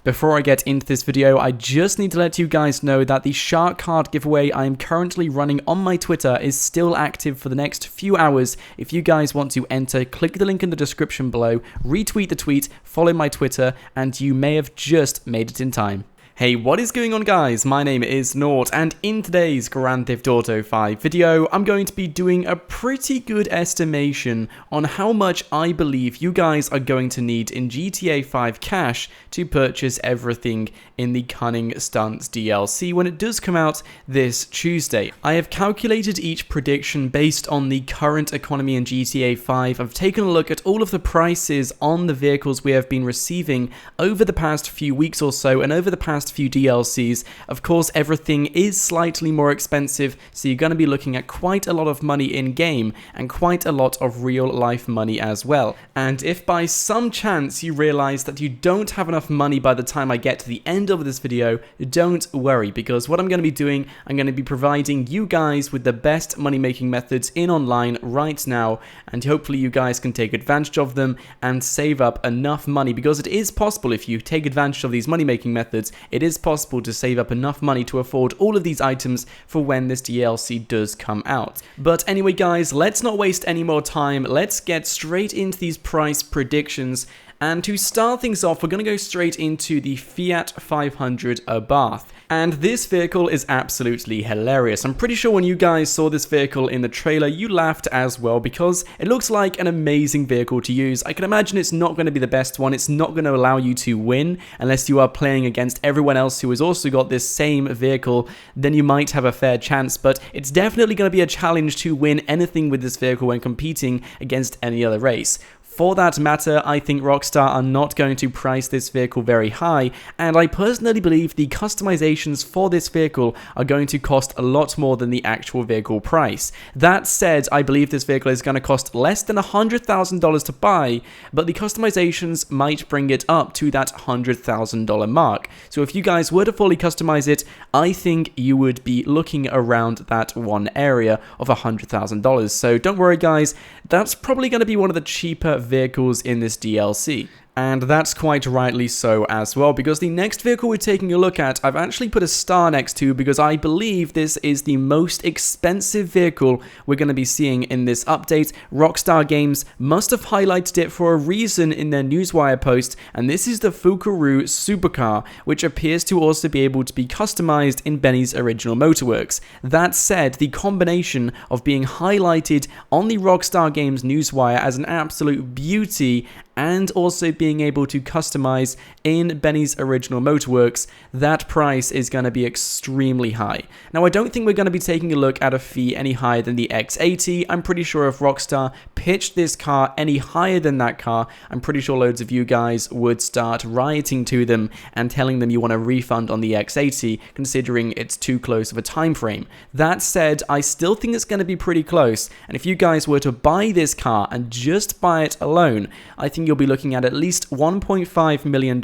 Before I get into this video, I just need to let you guys know that the shark card giveaway I am currently running on my Twitter is still active for the next few hours. If you guys want to enter, click the link in the description below, retweet the tweet, follow my Twitter, and you may have just made it in time. Hey, what is going on guys? My name is Nort, and in today's Grand Theft Auto 5 video, I'm going to be doing a pretty good estimation on how much I believe you guys are going to need in GTA 5 cash to purchase everything in the Cunning Stunts DLC when it does come out this Tuesday. I have calculated each prediction based on the current economy in GTA 5. I've taken a look at all of the prices on the vehicles we have been receiving over the past few weeks or so, and over the past few DLCs. Of course, everything is slightly more expensive, so you're going to be looking at quite a lot of money in game and quite a lot of real life money as well. And if by some chance you realize that you don't have enough money by the time I get to the end of this video, don't worry, because what I'm going to be doing, I'm going to be providing you guys with the best money making methods in online right now, and hopefully you guys can take advantage of them and save up enough money, because it is possible. If you take advantage of these money making methods, it is possible to save up enough money to afford all of these items for when this DLC does come out. But anyway guys, let's not waste any more time. Let's get straight into these price predictions. And to start things off, we're going to go straight into the Fiat 500 Abarth. And this vehicle is absolutely hilarious. I'm pretty sure when you guys saw this vehicle in the trailer, you laughed as well, because it looks like an amazing vehicle to use. I can imagine it's not going to be the best one. It's not going to allow you to win unless you are playing against everyone else who has also got this same vehicle. Then you might have a fair chance, but it's definitely going to be a challenge to win anything with this vehicle when competing against any other race. For that matter, I think Rockstar are not going to price this vehicle very high, and I personally believe the customizations for this vehicle are going to cost a lot more than the actual vehicle price. That said, I believe this vehicle is going to cost less than $100,000 to buy, but the customizations might bring it up to that $100,000 mark. So if you guys were to fully customize it, I think you would be looking around that one area of $100,000. So don't worry guys, that's probably going to be one of the cheaper vehicles in this DLC. And that's quite rightly so as well, because the next vehicle we're taking a look at, I've actually put a star next to, because I believe this is the most expensive vehicle we're going to be seeing in this update. Rockstar Games must have highlighted it for a reason in their Newswire post, and this is the Fukaru Supercar, which appears to also be able to be customized in Benny's original Motorworks. That said, the combination of being highlighted on the Rockstar Games Newswire as an absolute beauty and also being able to customize in Benny's original Motorworks, that price is going to be extremely high. Now, I don't think we're going to be taking a look at a fee any higher than the X80. I'm pretty sure if Rockstar pitched this car any higher than that car, I'm pretty sure loads of you guys would start writing to them and telling them you want a refund on the X80, considering it's too close of a time frame. That said, I still think it's going to be pretty close, and if you guys were to buy this car and just buy it alone, I think you'll be looking at least $1.5 million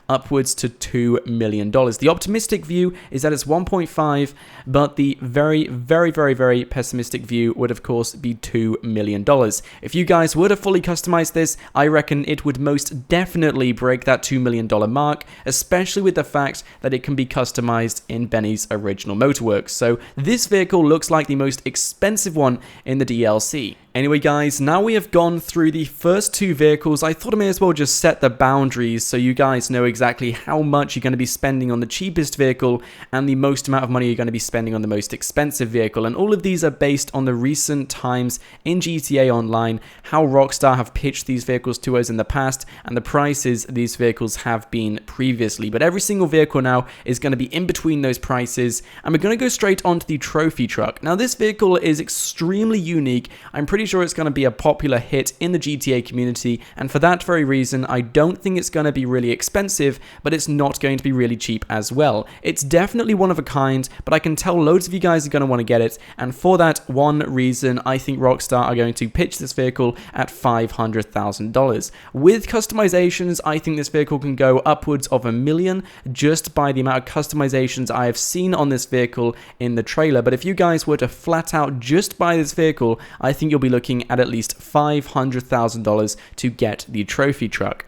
upwards to $2 million. The optimistic view is that it's 1.5, but the very pessimistic view would of course be $2 million. If you guys were to fully customize this, I reckon it would most definitely break that $2 million mark, especially with the fact that it can be customized in Benny's original Motorworks. So this vehicle looks like the most expensive one in the DLC. Anyway guys, now we have gone through the first two vehicles, I thought I may as well just set the boundaries so you guys know exactly how much you're going to be spending on the cheapest vehicle and the most amount of money you're going to be spending on the most expensive vehicle. And all of these are based on the recent times in GTA Online, how Rockstar have pitched these vehicles to us in the past, and the prices these vehicles have been previously. But every single vehicle now is going to be in between those prices, and we're going to go straight onto the trophy truck. Now this vehicle is extremely unique. I'm pretty sure it's going to be a popular hit in the GTA community, and for that very reason, I don't think it's going to be really expensive, but it's not going to be really cheap as well. It's definitely one of a kind, but I can tell loads of you guys are going to want to get it, and for that one reason, I think Rockstar are going to pitch this vehicle at $500,000. With customizations, I think this vehicle can go upwards of $1 million just by the amount of customizations I have seen on this vehicle in the trailer. But if you guys were to flat out just buy this vehicle, I think you'll be looking at least $500,000 to get the trophy truck.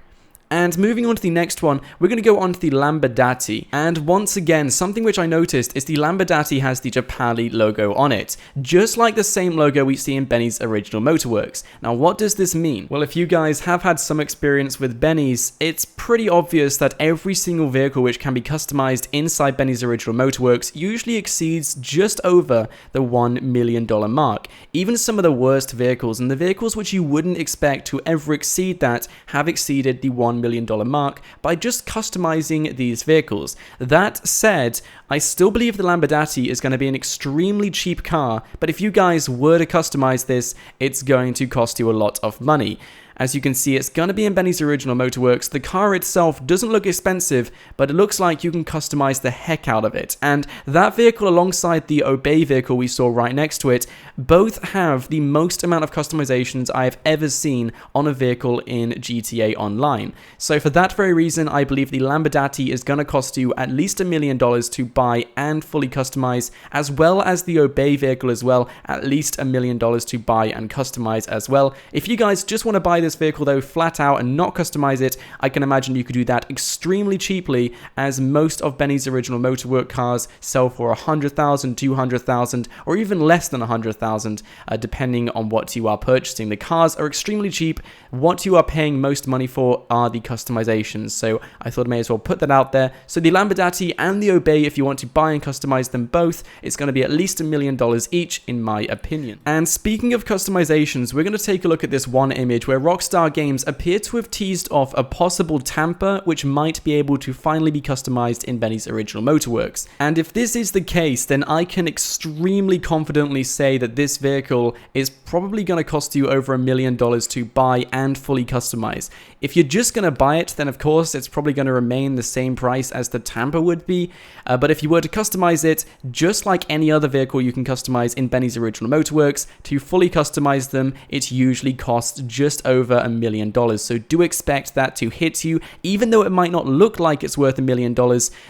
And moving on to the next one, we're going to go on to the Lamborghini. And once again, something which I noticed is the Lamborghini has the Japali logo on it, just like the same logo we see in Benny's original Motorworks. Now, what does this mean? Well, if you guys have had some experience with Benny's, it's pretty obvious that every single vehicle which can be customized inside Benny's original Motorworks usually exceeds just over the $1 million mark. Even some of the worst vehicles and the vehicles which you wouldn't expect to ever exceed that have exceeded the $1 million mark by just customizing these vehicles. That said, I still believe the Lamborghini is going to be an extremely cheap car, but if you guys were to customize this, it's going to cost you a lot of money. As you can see, it's going to be in Benny's original Motorworks. The car itself doesn't look expensive, but it looks like you can customize the heck out of it. And that vehicle alongside the Obey vehicle we saw right next to it, both have the most amount of customizations I've ever seen on a vehicle in GTA Online. So for that very reason, I believe the Lamborghini is going to cost you at least $1 million to buy and fully customize, as well as the Obey vehicle as well, at least $1 million to buy and customize as well. If you guys just want to buy this vehicle though flat out and not customize it, I can imagine you could do that extremely cheaply, as most of Benny's original Motorwork cars sell for $100,000, $200,000, or even less than $100,000, depending on what you are purchasing. The cars are extremely cheap. What you are paying most money for are the customizations, so I thought I may as well put that out there. So the Lamborghini and the Obey, if you want to buy and customize them both, it's going to be at least $1 million each, in my opinion. And speaking of customizations, we're going to take a look at this one image where Rockstar Games appear to have teased off a possible tamper which might be able to finally be customized in Benny's original Motorworks. And if this is the case, then I can extremely confidently say that this vehicle is probably going to cost you over $1 million to buy and fully customize. If you're just going to buy it, then of course it's probably going to remain the same price as the tamper would be, but if you were to customize it, just like any other vehicle you can customize in Benny's original Motorworks, to fully customize them, it usually costs just over $1 million. So do expect that to hit you, even though it might not look like it's worth $1 million.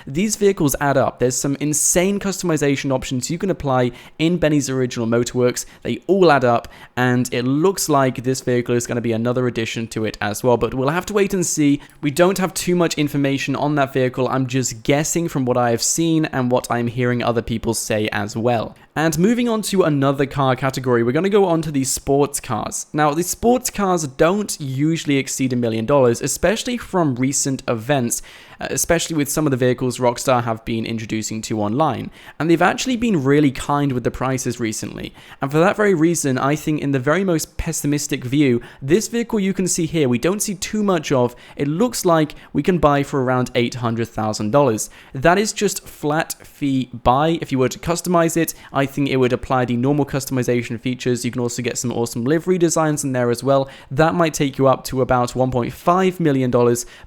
These vehicles add up. There's some insane customization options you can apply in Benny's original Motorworks. They all add up, and it looks like this vehicle is going to be another addition to it as well, but we'll have to wait and see. We don't have too much information on that vehicle. I'm just guessing from what I have seen and what I'm hearing other people say as well. And moving on to another car category, we're going to go on to the sports cars. Now, the sports cars don't usually exceed $1 million, especially from recent events, especially with some of the vehicles Rockstar have been introducing to online. And they've actually been really kind with the prices recently. And for that very reason, I think in the very most pessimistic view, this vehicle you can see here, we don't see too much of. It looks like we can buy for around $800,000. That is just flat fee buy. If you were to customize it, I think it would apply the normal customization features. You can also get some awesome livery designs in there as well. That might take you up to about $1.5 million,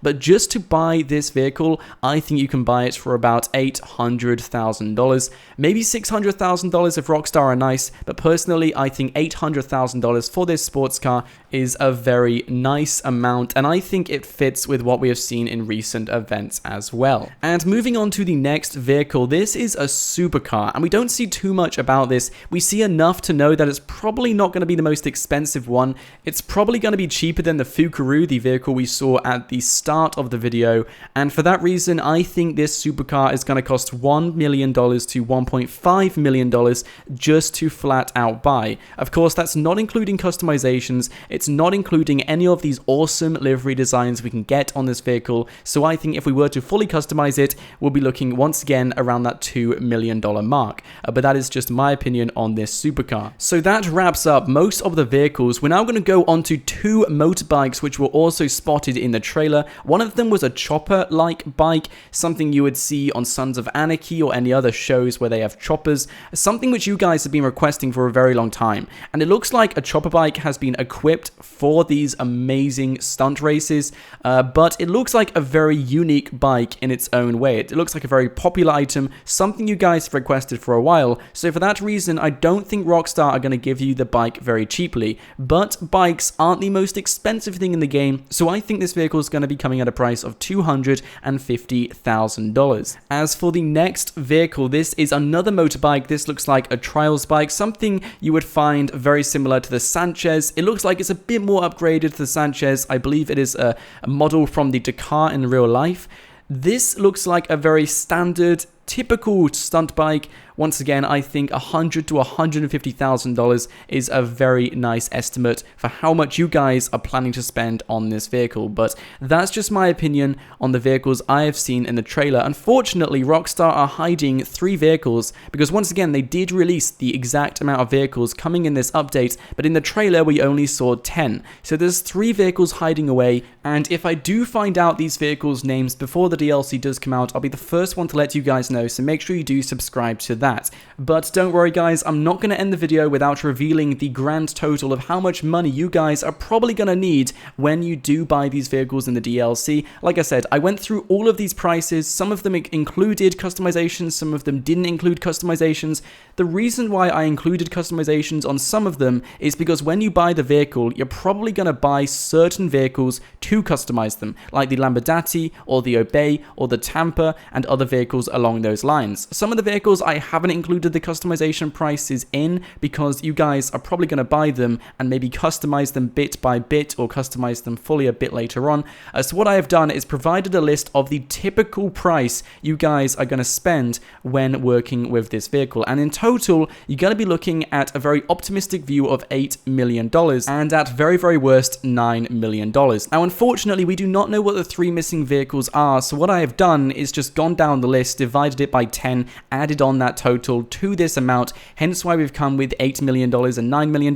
but just to buy this vehicle, I think you can buy it for about $800,000, maybe $600,000 if Rockstar are nice, but personally, I think $800,000 for this sports car is a very nice amount, and I think it fits with what we have seen in recent events as well. And moving on to the next vehicle, this is a supercar, and we don't see too much about this. We see enough to know that it's probably not going to be the most expensive one. It's probably going to be cheaper than the Fukaru, the vehicle we saw at the start of the video, and for that reason, I think this supercar is going to cost $1 million to $1.5 million just to flat out buy. Of course, that's not including customizations. It's not including any of these awesome livery designs we can get on this vehicle. So I think if we were to fully customize it, we'll be looking once again around that $2 million mark. But that is just my opinion on this supercar. So that wraps up most of the vehicles. We're now going to go on to two motorbikes which were also spotted in the trailer. One of them was a chopper-like bike, something you would see on Sons of Anarchy or any other shows where they have choppers, something which you guys have been requesting for a very long time. And it looks like a chopper bike has been equipped for these amazing stunt races, but it looks like a very unique bike in its own way. It looks like a very popular item, something you guys have requested for a while, so for that reason, I don't think Rockstar are going to give you the bike very cheaply, but bikes aren't the most expensive thing in the game, so I think this vehicle is going to be coming at a price of $200 $250,000. As for the next vehicle, this is another motorbike. This looks like a trials bike, something you would find very similar to the Sanchez. It looks like it's a bit more upgraded to the Sanchez. I believe it is a model from the Dakar in real life. This looks like a very standard, typical stunt bike. Once again, I think $100,000 to $150,000 is a very nice estimate for how much you guys are planning to spend on this vehicle. But that's just my opinion on the vehicles I have seen in the trailer. Unfortunately, Rockstar are hiding 3 vehicles because once again, they did release the exact amount of vehicles coming in this update, but in the trailer, we only saw 10. So there's 3 vehicles hiding away, and if I do find out these vehicles' names before the DLC does come out, I'll be the first one to let you guys know, so make sure you do subscribe to that. But don't worry guys, I'm not going to end the video without revealing the grand total of how much money you guys are probably going to need when you do buy these vehicles in the DLC. Like I said, I went through all of these prices. Some of them included customizations, some of them didn't include customizations. The reason why I included customizations on some of them is because when you buy the vehicle, you're probably going to buy certain vehicles to customize them, like the Lamborghini or the Obey or the Tampa and other vehicles along those lines. Some of the vehicles I haven't included the customization prices in because you guys are probably going to buy them and maybe customize them bit by bit or customize them fully a bit later on. So what I have done is provided a list of the typical price you guys are going to spend when working with this vehicle, and in total you're going to be looking at a very optimistic view of $8 million and at very worst $9 million. Now unfortunately we do not know what the 3 missing vehicles are, so what I have done is just gone down the list, divided it by 10, added on that total to this amount, hence why we've come with $8 million and $9 million.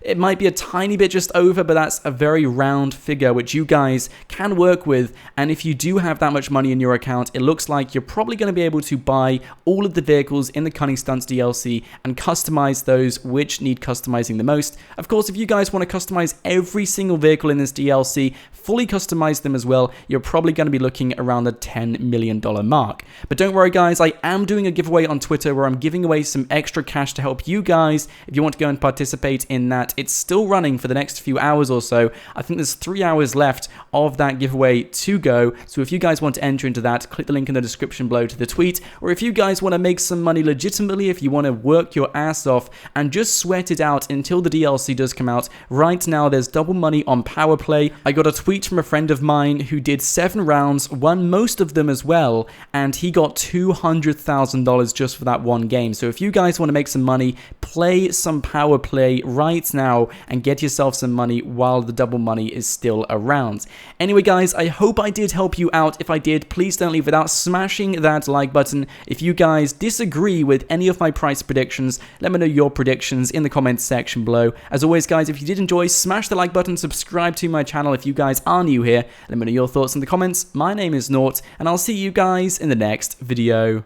It might be a tiny bit just over, but that's a very round figure which you guys can work with, and if you do have that much money in your account, it looks like you're probably going to be able to buy all of the vehicles in the Cunning Stunts DLC and customize those which need customizing the most. Of course, if you guys want to customize every single vehicle in this DLC, fully customize them as well, you're probably going to be looking around the $10 million mark. But don't worry guys, I am doing a giveaway on Twitter where I'm giving away some extra cash to help you guys if you want to go and participate in that. It's still running for the next few hours or so. I think there's 3 hours left of that giveaway to go, so if you guys want to enter into that, click the link in the description below to the tweet, or if you guys want to make some money legitimately, if you want to work your ass off and just sweat it out until the DLC does come out, right now there's double money on Power Play. I got a tweet from a friend of mine who did 7 rounds, won most of them as well, and he got $200,000 just for that one game. So if you guys want to make some money, play some Power Play right now and get yourself some money while the double money is still around. Anyway guys, I hope I did help you out. If I did, please don't leave without smashing that like button. If you guys disagree with any of my price predictions, let me know your predictions in the comments section below. As always guys, if you did enjoy, smash the like button, subscribe to my channel if you guys are new here. Let me know your thoughts in the comments. My name is Nort, and I'll see you guys in the next video.